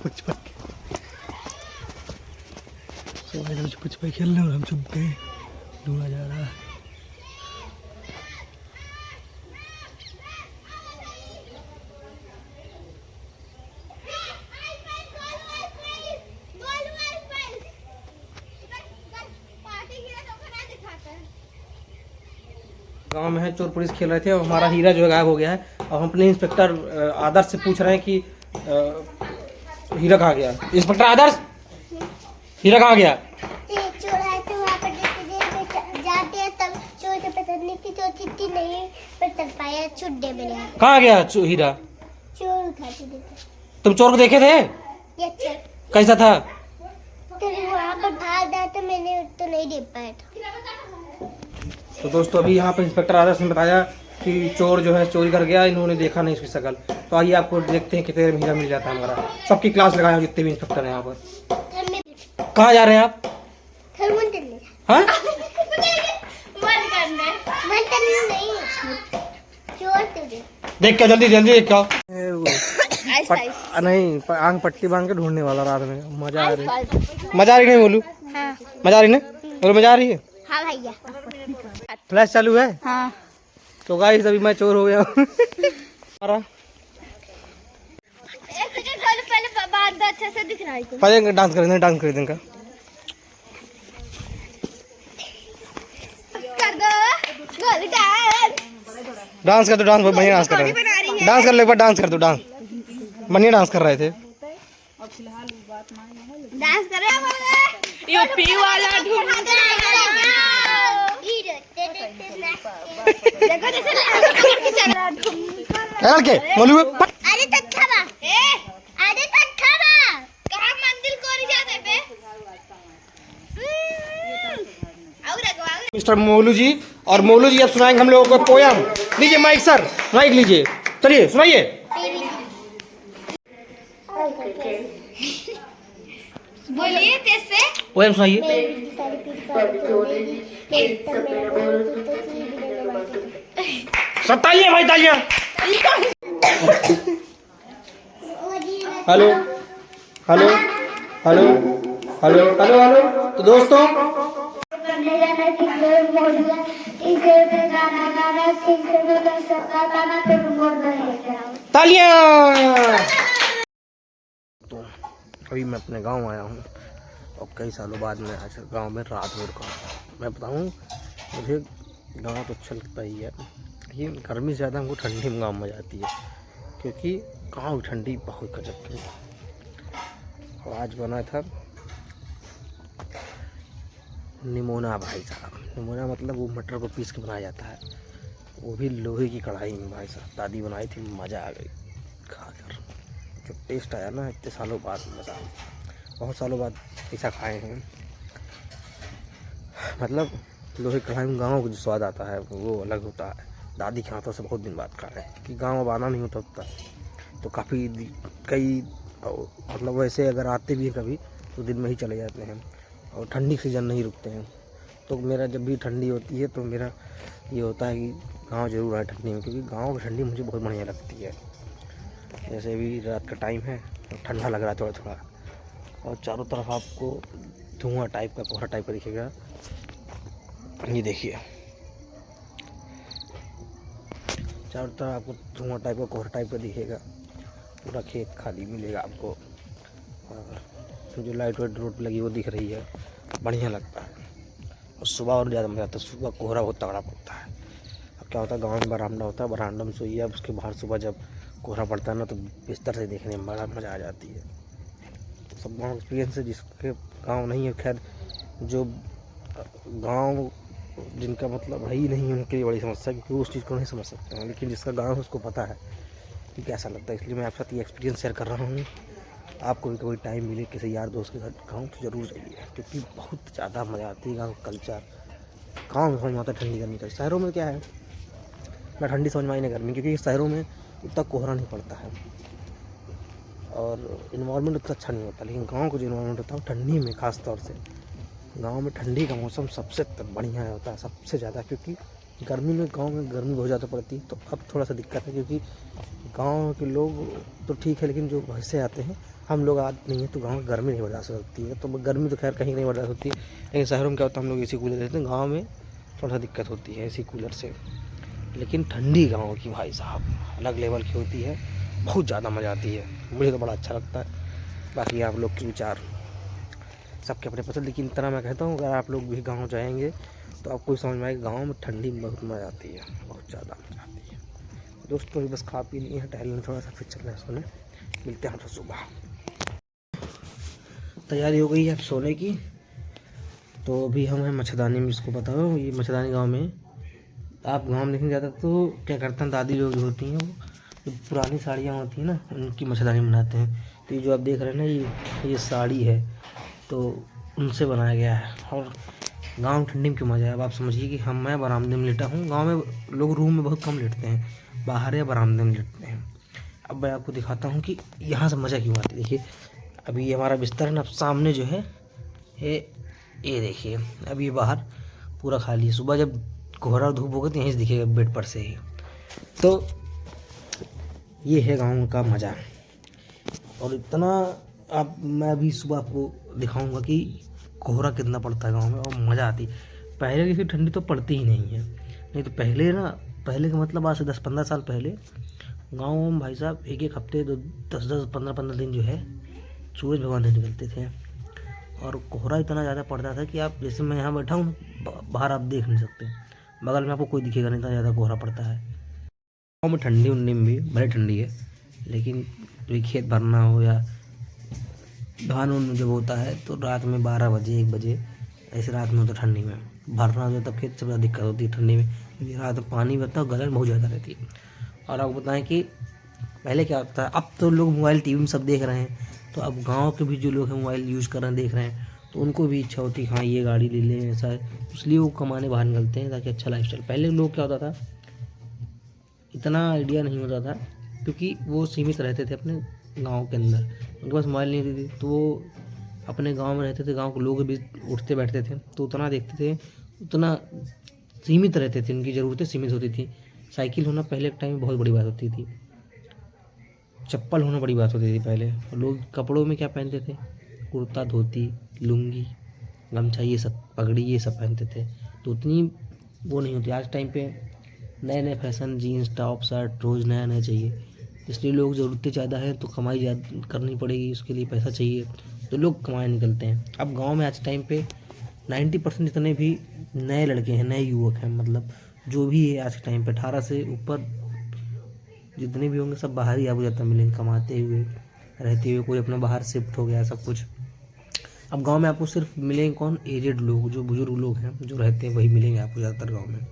छुपा खेल रहे और हम छुप गए, ढूंढा जा रहा है। गांव में है, चोर पुलिस खेल रहे थे और हमारा हीरा जो है गायब हो गया है। और हम अपने इंस्पेक्टर आदर्श से पूछ रहे हैं कि हीरा कहाँ गया। इंस्पेक्टर आदर्श, हीरा कहाँ गया? चोर आए थे वहाँ पर, जाते हैं तब चोर को पकड़ने की तो चिट्ठी नहीं पकड़ पाया, छुट्टे मिले। कहाँ गया हीरा? चोर उठा के देते। तुम चोर को देखे थे? कैसा था? तो वहाँ पर भाग गया तो मैंने तो नहीं देख पाया था। तो दोस्तों अभी यहाँ पर इंस्पेक्टर आदर्श ने बताया कि चोर जो है चोरी कर गया, इन्होंने देखा नहीं इसकी शकल। तो आइए आपको देखते हैं कितने में हीरा मिल जाता है हमारा। सबकी क्लास लगाया जितने भी इंस्पेक्टर हैं यहाँ पर। कहाँ जा रहे हैं आप? हाँ? देख क्या, जल्दी जल्दी देख क्या। नहीं, आंख पट्टी बांध के ढूंढने वाला रात में। मजा आ रही, मजा आ रही नहीं बोलू? हाँ। मजा आ रही ना बोलो? मजा आ रही है? हाँ भैया। फ्लैश चालू है? हाँ। तो गाइस अभी मैं चोर हो गया हूँ। अच्छे से दिख रहा है। पहले डांस कर देंगे का। डांस कर दो, डांस बढ़िया डांस कर रहे थे। डांस कर लो एक बार, डांस कर दो, डांस बढ़िया डांस कर रहे थे। डांस कर रहे हैं यूपी वाला के बोलू। अरे तत्था बा, अरे तत्था बा, कहाँ मंदिर कोरी जाते पे? मिस्टर मोलू जी, और मोलू जी अब सुनाएंगे हम लोगों को पोयम। लीजिए माइक सर, माइक लीजिए, चलिए सुनाइए। बोलिए कैसे? पोयम सुनाइए। सब तालियां भाई, तालियां। Hello hello hello hello hello hello. तो दोस्तों तालियां। तो अभी मैं अपने गांव आया हूँ और कई सालों बाद मैं आज गांव में रात हो रखा हूँ। मैं बताऊँ, मुझे गांव तो अच्छा लगता ही है, लेकिन गर्मी से ज़्यादा हमको ठंडी में गाँव में मजा आती है, क्योंकि गाँव की ठंडी बहुत गजब की। और आज बना था निमोना भाई साहब। निमोना मतलब वो मटर को पीस के बनाया जाता है, वो भी लोहे की कढ़ाई में। भाई साहब दादी बनाई थी, मज़ा आ गई खाकर। जो टेस्ट आया ना इतने सालों बाद, मज़ा, बहुत सालों बाद ऐसा खाए हैं। मतलब लोहे कढ़ाई में गाँव का जो स्वाद आता है वो अलग होता है। दादी के हाथों से बहुत दिन बाद खाए हैं, क्योंकि गाँव अब आना नहीं होता उतना, तो काफ़ी कई मतलब वैसे अगर आते भी हैं कभी तो दिन में ही चले जाते हैं, और ठंडी सीजन नहीं रुकते हैं। तो मेरा जब भी ठंडी होती है तो मेरा ये होता है कि गांव जरूर आए ठंडी में, क्योंकि गांव की ठंडी मुझे बहुत बढ़िया लगती है। जैसे अभी रात का टाइम है तो ठंडा लग रहा है थोड़ा थोड़ा, और चारों तरफ आपको धुआं टाइप का, कोहरा टाइप का दिखेगा। ये देखिए, चारों तरफ आपको धुआं टाइप का, कोहरा टाइप का दिखेगा। पूरा खेत खाली मिलेगा आपको, और जो लाइट वाइट रोड पर लगी वो दिख रही है, बढ़िया लगता है। और सुबह और ज़्यादा मज़ा आता है, सुबह कोहरा बहुत तगड़ा पड़ता है। अब क्या होता है, गांव में बरामदा होता है, बरामदा में सोइए, अब उसके बाहर सुबह जब कोहरा पड़ता है ना तो बिस्तर से देखने में बड़ा मज़ा आ जाती है। सब गाँव एक्सपीरियंस है, जिसके गाँव नहीं है, खैर जो गाँव जिनका मतलब है ही नहीं उनके लिए बड़ी समस्या, क्योंकि वो उस चीज़ को नहीं समझ सकते हैं। लेकिन जिसका गाँव है उसको पता है कि कैसा लगता है, इसलिए मैं आपके साथ ये एक्सपीरियंस शेयर कर रहा हूँ। आपको भी कभी टाइम मिले किसी यार दोस्त के साथ गाँव तो ज़रूर जाइए, क्योंकि बहुत ज़्यादा मज़ा आती है। गाँव का कल्चर गाँव में समझ में आता है, ठंडी गर्मी का। शहरों में क्या है ना, ठंडी समझ में आई ना गर्मी, क्योंकि शहरों में इतना कोहरा नहीं पड़ता है और इन्वायरमेंट उतना अच्छा नहीं होता। लेकिन गाँव का जो इन्वायरमेंट होता है ठंडी में, ख़ास तौर से गाँव में ठंडी का मौसम सबसे बढ़िया होता है, सबसे ज़्यादा, क्योंकि गर्मी में गांव में गर्मी बहुत ज़्यादा पड़ती है, तो अब थोड़ा सा दिक्कत है, क्योंकि गांव के लोग तो ठीक है, लेकिन जो बाहर से आते हैं, हम लोग आते नहीं है, तो गांव में गर्मी नहीं बर्दाश्त होती है। तो गर्मी तो खैर कहीं नहीं बर्दाश्त होती है, लेकिन शहरों में क्या होता है, हम लोग एसी कूलर रहते हैं, गाँव में थोड़ा सा दिक्कत होती है एसी कूलर से। लेकिन ठंडी गाँव की भाई साहब अलग लेवल की होती है, बहुत ज़्यादा मज़ा आती है, मुझे तो बड़ा अच्छा लगता है। बाकी आप लोग के विचार सबके अपने पसंद, लेकिन इतना मैं कहता हूँ, अगर आप लोग भी गाँव जाएंगे तो आपको समझ में आएगा, गाँव में ठंडी में बहुत मज़ा आती है, बहुत ज़्यादा मज़ा आती है। दोस्तों बस खा पी लिए हैं, टहलने थोड़ा सा, फिर चल रहे हैं सोने। मिलते हैं हम सुबह। तैयारी हो गई है अब सोने की। तो अभी हम हैं मच्छरदानी में, इसको पता हो, ये मच्छरदानी गाँव में। आप गाँव में देखने जाते तो क्या करते हैं, दादी लोग जो होती हैं, वो जो पुरानी साड़ियाँ होती हैं ना, उनकी मच्छरदानी बनाते हैं। तो ये जो आप देख रहे हैं ना, ये साड़ी है, तो उनसे बनाया गया है। और गाँव में ठंडी में क्यों मज़ा है, अब आप समझिए कि मैं बरामदे में लेटा हूँ। गाँव में लोग रूम में बहुत कम लेटते हैं, बाहर या बरामदे में लेटते हैं। अब मैं आपको दिखाता हूँ कि यहाँ से मज़ा क्यों आती है। देखिए अभी ये हमारा बिस्तर है ना, अब सामने जो है ये देखिए, अब ये बाहर पूरा खाली है। सुबह जब कोहरा धूप होगा तो यहीं से दिखेगा बेड पर से ही। तो ये है गाँव का मज़ा। और इतना अब मैं अभी सुबह आपको दिखाऊंगा कि कोहरा कितना पड़ता है गाँव में, और मज़ा आती है। पहले की ठंडी तो पड़ती ही नहीं है, नहीं तो पहले का मतलब आज से 10-15 साल पहले गाँव में भाई साहब एक हफ्ते 10-10 15-15 दिन जो है सूरज भगवान नहीं निकलते थे। और कोहरा इतना ज़्यादा पड़ता था कि आप, जैसे मैं यहाँ बैठा हूँ, बाहर आप देख नहीं सकते, बगल में आपको कोई दिखेगा नहीं, इतना ज़्यादा कोहरा पड़ता है। गाँव में ठंडी उन्नी में भी बड़ी ठंडी है, लेकिन कोई खेत भरना हो या धान उन जब होता है तो रात में 12 बजे 1 बजे ऐसे रात में होता है, ठंडी में भरना हो तब खेत से ज़्यादा दिक्कत होती है ठंडी में, क्योंकि रात में पानी बहता है, गलन बहुत ज़्यादा रहती है। और आपको बताएं कि पहले क्या होता है, अब तो लोग मोबाइल टीवी में सब देख रहे हैं, तो अब गांव के भी जो लोग हैं मोबाइल यूज़ कर रहे हैं, देख रहे हैं, तो उनको भी इच्छा होती है हाँ ये गाड़ी ले लें, ऐसा है, इसलिए वो कमाने बाहर निकलते हैं ताकि अच्छा लाइफस्टाइल। पहले लोग क्या होता था, इतना आइडिया नहीं होता था, क्योंकि वो सीमित रहते थे अपने गांव के अंदर, उनके पास मोबाइल नहीं थी, तो वो अपने गांव में रहते थे, गांव के लोग भी उठते बैठते थे, तो उतना देखते थे, उतना सीमित रहते थे, उनकी ज़रूरतें सीमित होती थी। साइकिल होना पहले के टाइम में बहुत बड़ी बात होती थी, चप्पल होना बड़ी बात होती थी पहले। लोग कपड़ों में क्या पहनते थे, कुर्ता धोती लुंगी गमछा ये सब, पगड़ी ये सब पहनते थे, तो उतनी वो नहीं होती। आज टाइम पे नए नए फैशन, जीन्स टॉप शर्ट रोज़ नया नया चाहिए, इसलिए लोग ज़रूरतें ज़्यादा हैं तो कमाई ज़्यादा करनी पड़ेगी, उसके लिए पैसा चाहिए, तो लोग कमाए निकलते हैं। अब गांव में आज टाइम पे 90% जितने भी नए लड़के हैं, नए युवक हैं, मतलब जो भी है आज के टाइम पे 18 से ऊपर जितने भी होंगे सब बाहर ही आपको ज़्यादा मिलेंगे, कमाते हुए रहते हुए, कोई अपना बाहर शिफ्ट हो गया सब कुछ। अब गांव में आपको सिर्फ मिलेंगे कौन, एजेड लोग, जो बुजुर्ग लोग हैं जो रहते हैं वही मिलेंगे आपको ज़्यादातर गाँव में।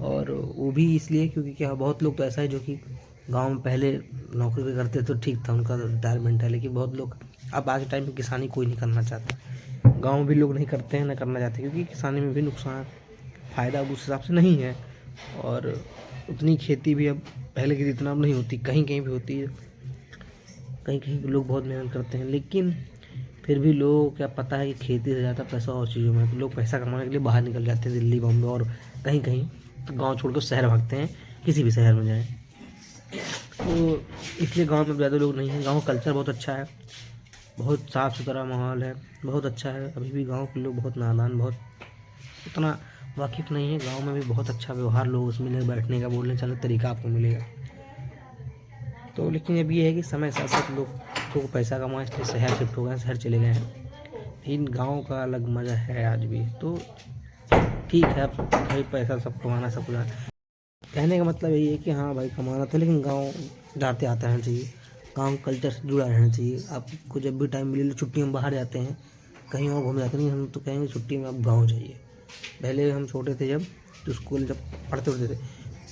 और वो भी इसलिए क्योंकि क्या, बहुत लोग तो ऐसा है जो कि गांव में पहले नौकरी करते तो ठीक था, उनका रिटायरमेंट है, लेकिन बहुत लोग अब आज के टाइम में किसानी कोई नहीं करना चाहता। गांव में भी लोग नहीं करते हैं, ना करना चाहते, क्योंकि किसानी में भी नुकसान, फ़ायदा उस हिसाब से नहीं है, और उतनी खेती भी अब पहले की जितना अब नहीं होती, कहीं कहीं भी होती है, कहीं कहीं लोग बहुत मेहनत करते हैं, लेकिन फिर भी लोगों को क्या पता है कि खेती से ज़्यादा पैसा और चीज़ों में, तो लोग पैसा कमाने के लिए बाहर निकल जाते हैं, दिल्ली बॉम्बे और कहीं कहीं, तो गाँव छोड़कर शहर भागते हैं, किसी भी शहर में जाएँ। तो इसलिए गांव में ज़्यादा लोग नहीं हैं। गांव का कल्चर बहुत अच्छा है, बहुत साफ़ सुथरा माहौल है, बहुत अच्छा है। अभी भी गांव के लोग बहुत नादान, बहुत उतना वाकिफ़ नहीं है। गांव में भी बहुत अच्छा व्यवहार लोगों से मिलेगा, बैठने का बोलने चलने का तरीका आपको मिलेगा। तो लेकिन अब ये है कि समय के साथ साथ लोग को पैसा कमाए इसलिए शहर शिफ्ट हो गए, शहर चले गए हैं, लेकिन गाँव का अलग मज़ा है आज भी। तो ठीक है, अब भाई पैसा सब कमाना सब कुछ, कहने का मतलब यही है कि हाँ भाई कमाना था, लेकिन गांव जाते आते रहना चाहिए, गांव कल्चर से जुड़ा रहना चाहिए। आपको जब भी टाइम मिले, छुट्टी में बाहर जाते हैं, कहीं और घूम जाते नहीं, हम तो कहेंगे छुट्टी में आप गांव जाइए। पहले हम छोटे थे जब, तो स्कूल जब पढ़ते होते थे,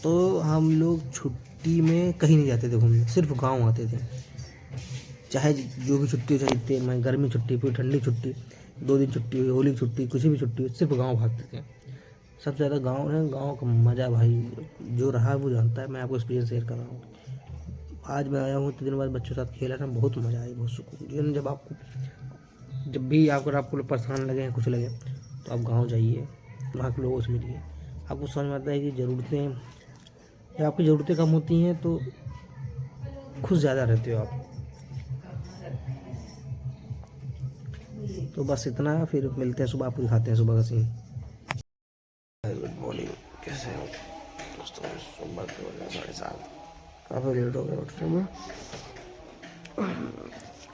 तो हम लोग छुट्टी में कहीं नहीं जाते थे घूमने, सिर्फ गाँव आते थे, चाहे जो भी छुट्टी हो, चाहे मैं गर्मी छुट्टी, फिर ठंडी छुट्टी, 2 दिन छुट्टी हुई, होली छुट्टी, कुछ भी छुट्टी हुई, सिर्फ गाँव भागते थे। सबसे ज़्यादा गाँव है, गाँव का मज़ा भाई जो रहा है वो जानता है। मैं आपको एक्सपीरियंस शेयर कर रहा हूँ। आज मैं आया हूँ तो दिन बाद बच्चों के साथ खेला ना, बहुत मज़ा आई, बहुत सुकून। जब भी अगर आपको परेशान लगे कुछ लगे तो आप गाँव जाइए, वहाँ के लोगों से मिलिए, आपको समझ में आता है कि ज़रूरतें, जब आपकी ज़रूरतें कम होती हैं तो खुश ज़्यादा रहते हो आप। तो बस इतना, फिर मिलते हैं सुबह, आपको दिखाते हैं सुबह का सीन। गुड मॉर्निंग, कैसे हो दोस्तों? सुबह के बजे 7:30, काफ़ी लेट हो गया उठने में।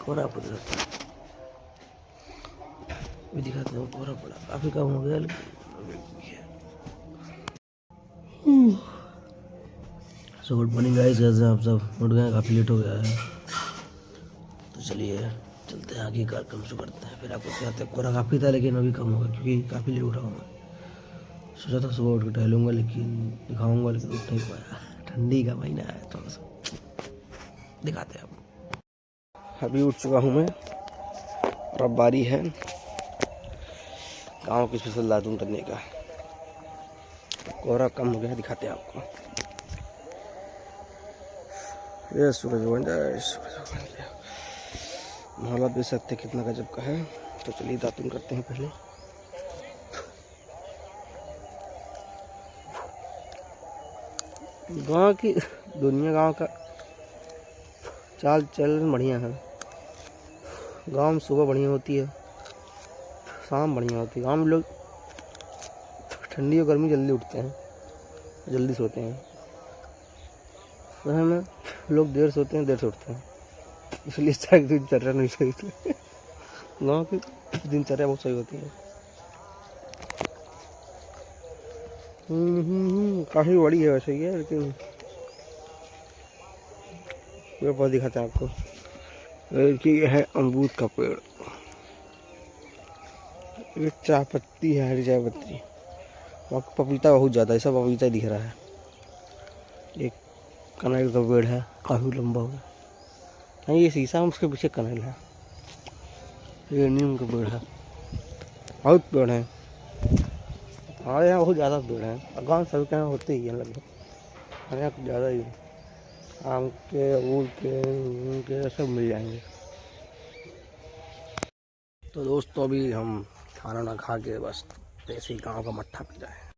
कोहरा पड़ा भी दिखाते हैं, कोहरा पड़ा, काफ़ी कम हो गया लेकिन सो गुड मॉर्निंग गाइस, कैसे आप सब? उठ गए? काफ़ी लेट हो गया है, तो चलिए चलते हैं आगे कार्यक्रम शुरू करते हैं। फिर आपको दिखाते हैं। कोहरा काफ़ी था लेकिन अभी कम होगा क्योंकि काफ़ी लेट उठा हूँ मैं। सोचा था सुबह उठ के टहलूँगा लेकिन दिखाऊँगा, लेकिन उठ नहीं पाया। ठंडी का महीना है, थोड़ा सा दिखाते हैं आपको। अभी उठ चुका हूँ मैं और अब बारी है गाँव की स्पेशल दातून करने का। कोहरा कम हो गया, दिखाते हैं आपको। ये सूरज बन जाए, सूरज बन गया। माहौल देख सकते हैं कितना गजब का है। तो चलिए दातून करते हैं पहले। गाँव की दुनिया, गाँव का चाल चलन बढ़िया है। गाँव में सुबह बढ़िया होती है, शाम बढ़िया होती है। गाँव में लोग ठंडी और गर्मी जल्दी उठते हैं, जल्दी सोते हैं। शहर में लोग देर सोते हैं, देर से उठते हैं, इसलिए सारी दिनचर्या नहीं सही होती। गाँव की दिनचर्या बहुत सही होती है। काफ़ी बड़ी है वैसे ये, लेकिन पेड़ पौधे दिखाते हैं आपको। ये है अमरूद का पेड़, ये चाय पत्ती है, हरी चाय पत्ती। वहाँ पपीता बहुत ज़्यादा है, सब पपीता दिख रहा है। एक कनैल का पेड़ है, काफ़ी लंबा हो गया। नहीं, ये शीशा, उसके पीछे कनैल है। ये नीम का पेड़ है, बहुत पेड़ है। हमारे यहाँ बहुत ज़्यादा पेड़ हैं। गाँव सभी के यहाँ होते ही हैं लगभग, हमारे यहाँ कुछ ज़्यादा ही है। आम के, अमरूद के, नीम के सब मिल जाएंगे। तो दोस्तों अभी हम खाना ना खा के बस ऐसे ही गाँव का मट्ठा पी रहे हैं।